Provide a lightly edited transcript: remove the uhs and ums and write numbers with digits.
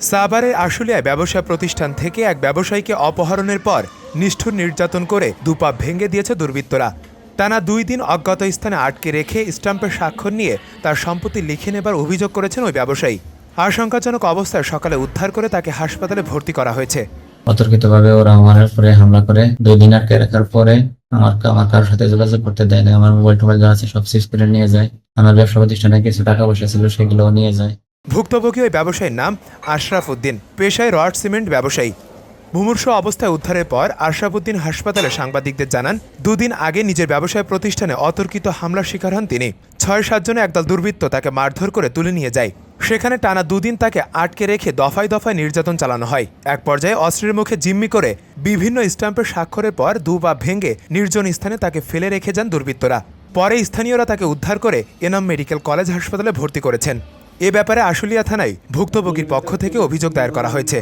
সাভারের আশুলিয়ায় ব্যবসা প্রতিষ্ঠান থেকে এক ব্যবসায়ীকে অপহরণের পর নিষ্ঠুর নির্যাতন করে দুপা ভেঙে দিয়েছে দুর্বৃত্তরা। টানা 2 দিন অজ্ঞাত স্থানে আটকে রেখে স্ট্যাম্পের স্বাক্ষর নিয়ে তার সম্পত্তি লিখে নেবার অভিযোগ করেছেন ওই ব্যবসায়ী। আশঙ্কাজনক অবস্থায় সকালে উদ্ধার করে তাকে হাসপাতালে ভর্তি করা হয়েছে। অতর্কিতভাবে ওরা আমার উপরে হামলা করে 2 দিন আটকে রাখার পরে আমার কারোর সাথে যোগাযোগ করতে দেয় না। আমার মোবাইল টোবাইল যা আছে সব সিজ করে নিয়ে যায়। আমার ব্যবসা প্রতিষ্ঠানে কিছু টাকা পয়সা ছিল সেগুলোও নিয়ে যায়। ভুক্তভোগী ওই ব্যবসায়ীর নাম আশরাফ উদ্দিন, পেশায় রড সিমেন্ট ব্যবসায়ী। মুমূর্ষু অবস্থায় উদ্ধারের পর আশরাফ উদ্দিন হাসপাতালে সাংবাদিকদের জানান, 2 দিন আগে নিজের ব্যবসায় প্রতিষ্ঠানে অতর্কিত হামলার শিকার হন তিনি। 6-7 জনে একদল দুর্বৃত্ত তাকে মারধর করে তুলে নিয়ে যায়। সেখানে টানা 2 দিন তাকে আটকে রেখে দফায় দফায় নির্যাতন চালানো হয়। এক পর্যায়ে অস্ত্রের মুখে জিম্মি করে বিভিন্ন স্ট্যাম্পের স্বাক্ষরের পর 2 পা ভেঙে নির্জন স্থানে তাকে ফেলে রেখে যান দুর্বৃত্তরা। পরে স্থানীয়রা তাকে উদ্ধার করে এনাম মেডিকেল কলেজ হাসপাতালে ভর্তি করেছেন। এ ব্যাপারে আশুলিয়া থানায় ভুক্তভোগীর পক্ষ থেকে অভিযোগ দায়ের করা হয়েছে।